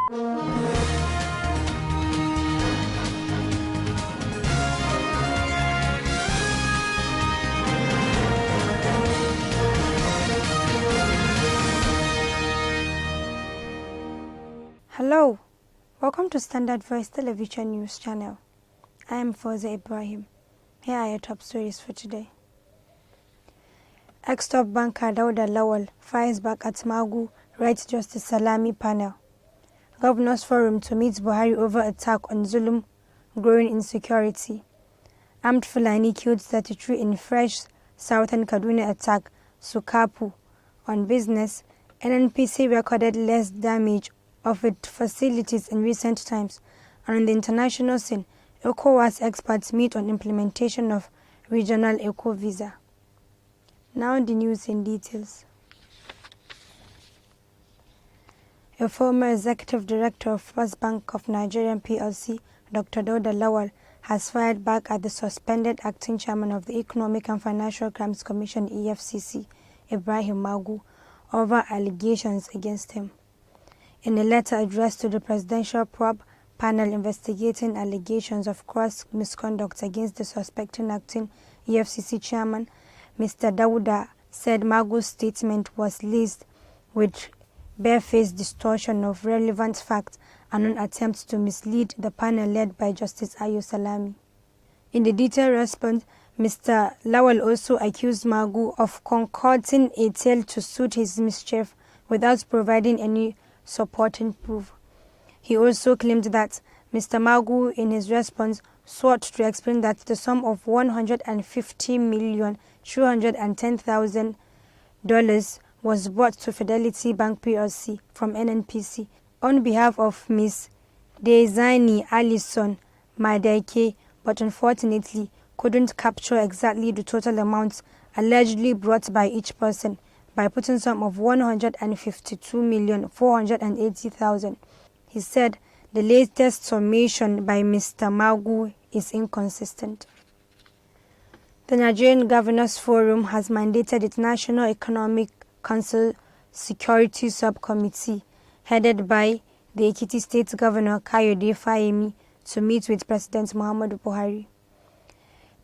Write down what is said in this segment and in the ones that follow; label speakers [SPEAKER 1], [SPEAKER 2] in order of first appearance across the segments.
[SPEAKER 1] Hello, welcome to Standard Voice Television News Channel. I am Svtv Ibrahim. Here are your top stories for today. Ex-top banker Dauda Lawal fires back at Magu Rights Justice Salami panel. Governors Forum to meet Buhari over attack on Zulum, growing insecurity. Armed Fulani killed 33 in fresh southern Kaduna attack, Sukapu. On business, NNPC recorded less damage of its facilities in recent times. And on the international scene, ECOWAS experts meet on implementation of regional eco visa. Now the news in details. A former executive director of First Bank of Nigeria PLC, Dr. Dauda Lawal, has fired back at the suspended acting chairman of the Economic and Financial Crimes Commission (EFCC), Ibrahim Magu, over allegations against him. In a letter addressed to the Presidential Probe Panel investigating allegations of gross misconduct against the suspected acting EFCC chairman, Mr. Dauda said Magu's statement was laced with barefaced distortion of relevant facts and an attempt to mislead the panel led by Justice Ayo Salami. In the detailed response, Mr. Lawal also accused Magu of concocting a tale to suit his mischief without providing any supporting proof. He also claimed that Mr. Magu, in his response, sought to explain that the sum of $150,210,000 was brought to Fidelity Bank PLC from NNPC on behalf of Ms. Dezani Alison Madeke, but unfortunately couldn't capture exactly the total amounts allegedly brought by each person by putting sum of $152,480,000. He said the latest summation by Mr. Magu is inconsistent. The Nigerian Governors Forum has mandated its National Economic Council Security Subcommittee, headed by the Ekiti State Governor Kayode Fayemi, to meet with President Muhammadu Buhari.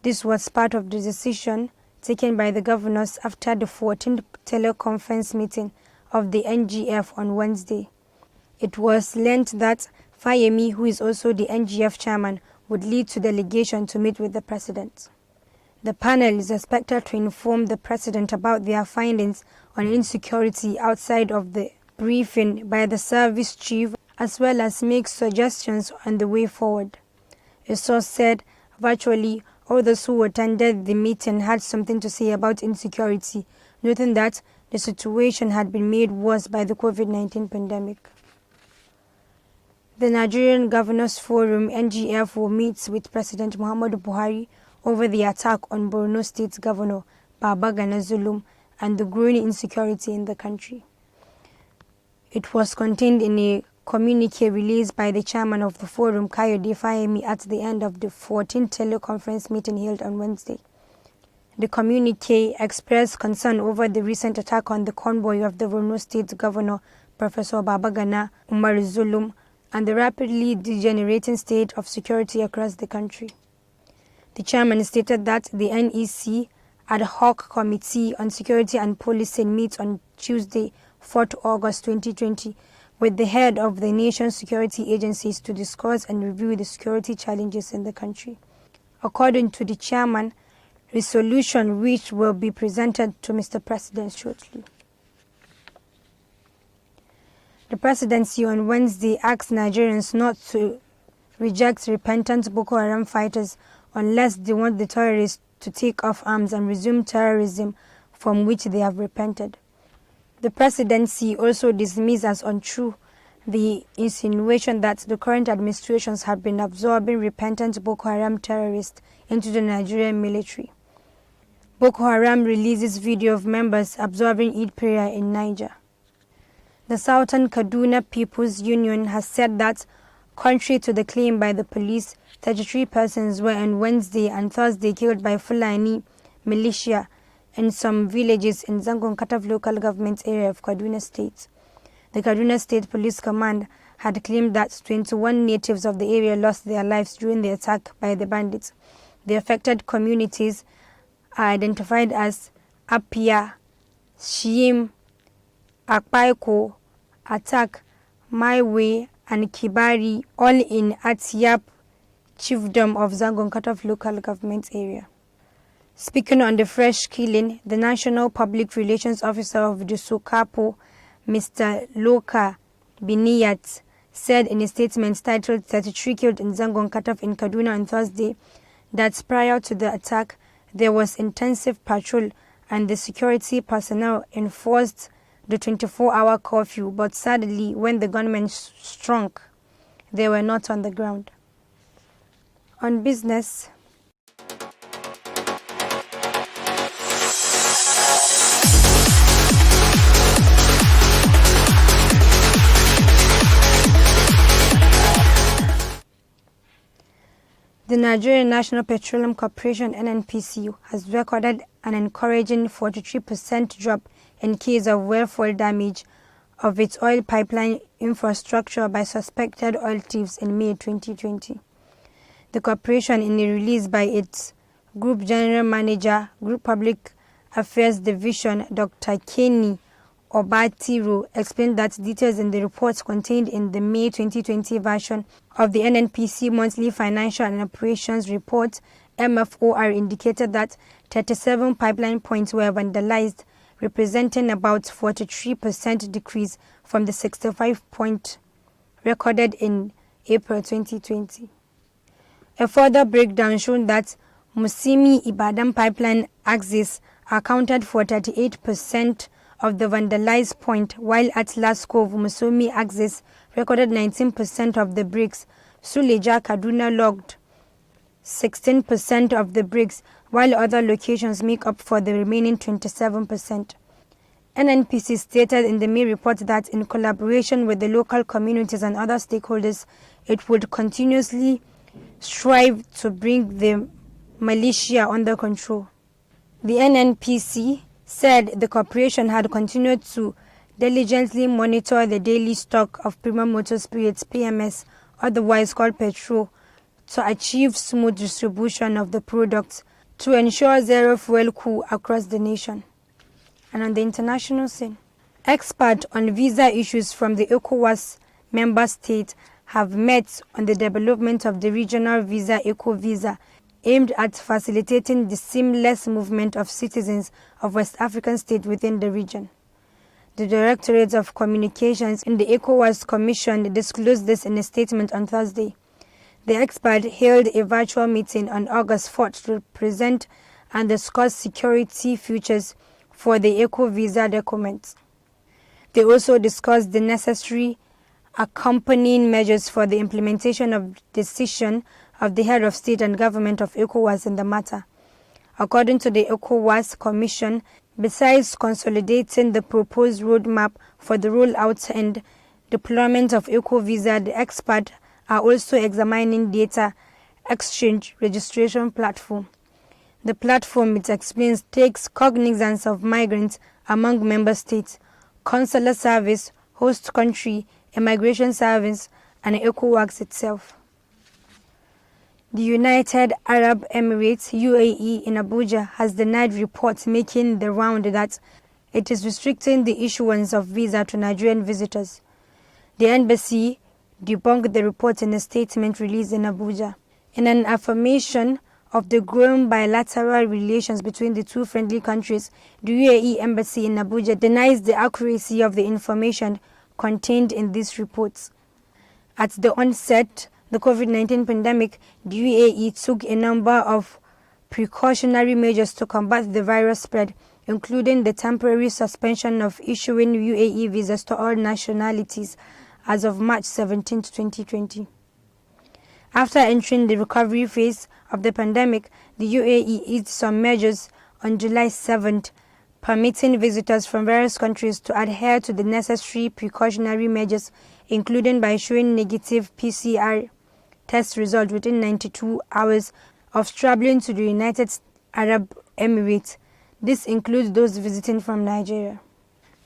[SPEAKER 1] This was part of the decision taken by the governors after the 14th teleconference meeting of the NGF on Wednesday. It was learned that Fayemi, who is also the NGF chairman, would lead the delegation to meet with the president. The panel is expected to inform the president about their findings on insecurity outside of the briefing by the service chief, as well as make suggestions on the way forward. A source said virtually all those who attended the meeting had something to say about insecurity, noting that the situation had been made worse by the COVID-19 pandemic. The Nigerian Governors Forum (NGF) will meet with President Muhammadu Buhari over the attack on Borno State Governor Babagana Zulum and the growing insecurity in the country. It was contained in a communique released by the chairman of the forum, Kayode Fayemi, at the end of the 14th teleconference meeting held on Wednesday. The communique expressed concern over the recent attack on the convoy of the Borno State Governor, Professor Babagana Umar Zulum, and the rapidly degenerating state of security across the country. The chairman stated that the NEC Ad Hoc Committee on Security and Policing meets on Tuesday, 4th August 2020, with the head of the nation's security agencies to discuss and review the security challenges in the country. According to the chairman, resolution which will be presented to Mr. President shortly. The presidency on Wednesday asked Nigerians not to reject repentant Boko Haram fighters unless they want the terrorists to take off arms and resume terrorism from which they have repented. The presidency also dismissed as untrue the insinuation that the current administrations have been absorbing repentant Boko Haram terrorists into the Nigerian military. Boko Haram releases video of members observing Eid prayer in Niger. The Southern Kaduna People's Union has said that, contrary to the claim by the police, 33 persons were on Wednesday and Thursday killed by Fulani militia in some villages in Zangon Kataf local government area of Kaduna State. The Kaduna State Police Command had claimed that 21 natives of the area lost their lives during the attack by the bandits. The affected communities are identified as Apia, Shim, Akpaiko, Atak, Maiwe, and Kibari, all in Atiap chiefdom of Zangon-Kataf local government area. Speaking on the fresh killing, the National Public Relations Officer of the Sokapo, Mr. Loka Biniyat, said in a statement titled 33 Killed in Zangon-Kataf in Kaduna on Thursday that prior to the attack, there was intensive patrol and the security personnel enforced the 24-hour curfew, but sadly, when the gunmen struck, they were not on the ground. On business, the Nigerian National Petroleum Corporation (NNPC) has recorded an encouraging 43% drop in case of well-fall damage of its oil pipeline infrastructure by suspected oil thieves in May 2020. The corporation, in a release by its Group General Manager, Group Public Affairs Division, Dr. Kenny Obatiro, explained that details in the reports contained in the May 2020 version of the NNPC Monthly Financial and Operations Report (MFOR) indicated that 37 pipeline points were vandalized, representing about 43% decrease from the 65 point recorded in April 2020. A further breakdown showed that Musimi-Ibadan pipeline axis accounted for 38% of the vandalized point, while Atlas Cove Musumi axis recorded 19% of the bricks. Suleja Kaduna logged 16% of the bricks, while other locations make up for the remaining 27%. NNPC stated in the May report that in collaboration with the local communities and other stakeholders, it would continuously strive to bring the militia under control. The NNPC said the corporation had continued to diligently monitor the daily stock of premium motor spirits (PMS), otherwise called petrol, to achieve smooth distribution of the products to ensure zero fuel coup across the nation. And on the international scene, experts on visa issues from the ECOWAS member states have met on the development of the regional visa ECOVisa, aimed at facilitating the seamless movement of citizens of West African states within the region. The Directorate of Communications in the ECOWAS Commission disclosed this in a statement on Thursday. The expert held a virtual meeting on August 4th to present and discuss security features for the ECOVisa documents. They also discussed the necessary accompanying measures for the implementation of decision of the head of state and government of ECOWAS in the matter. According to the ECOWAS Commission, besides consolidating the proposed roadmap for the rollout and deployment of ECOVisa, the experts are also examining data exchange registration platform. The platform, it explains, takes cognizance of migrants among member states, consular service, host country, immigration service, and ECOWAS itself. The United Arab Emirates (UAE) in Abuja has denied reports making the round that it is restricting the issuance of visa to Nigerian visitors. The embassy debunked the report in a statement released in Abuja. In an affirmation of the growing bilateral relations between the two friendly countries, the UAE embassy in Abuja denies the accuracy of the information contained in these reports. At the onset the COVID-19 pandemic, the UAE took a number of precautionary measures to combat the virus spread, including the temporary suspension of issuing UAE visas to all nationalities as of March 17, 2020. After entering the recovery phase of the pandemic, the UAE eased some measures on July 7th, permitting visitors from various countries to adhere to the necessary precautionary measures, including by showing negative PCR test result within 92 hours of traveling to the United Arab Emirates. This includes those visiting from Nigeria.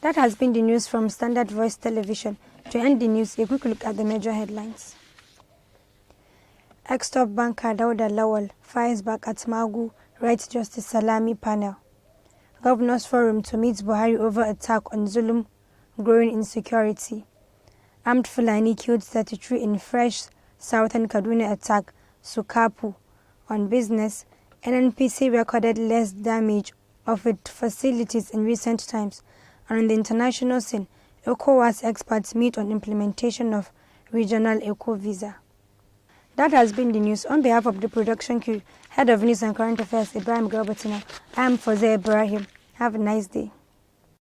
[SPEAKER 1] That has been the news from Standard Voice Television. To end the news, a quick look at the major headlines. Ex-top banker Dauda Lawal fires back at Magu Rights Justice Salami panel. Governors Forum to meet Buhari over attack on Zulum, growing insecurity. Armed Fulani killed 33 in fresh southern Kaduna attack, Sukapu. On business, NNPC recorded less damage of its facilities in recent times. And on the international scene, ECOWAS experts meet on implementation of regional eco-visa. That has been the news. On behalf of the production crew, Head of News and Current Affairs, Ibrahim Garbatina, I am Fozeh Ibrahim. Have a nice day.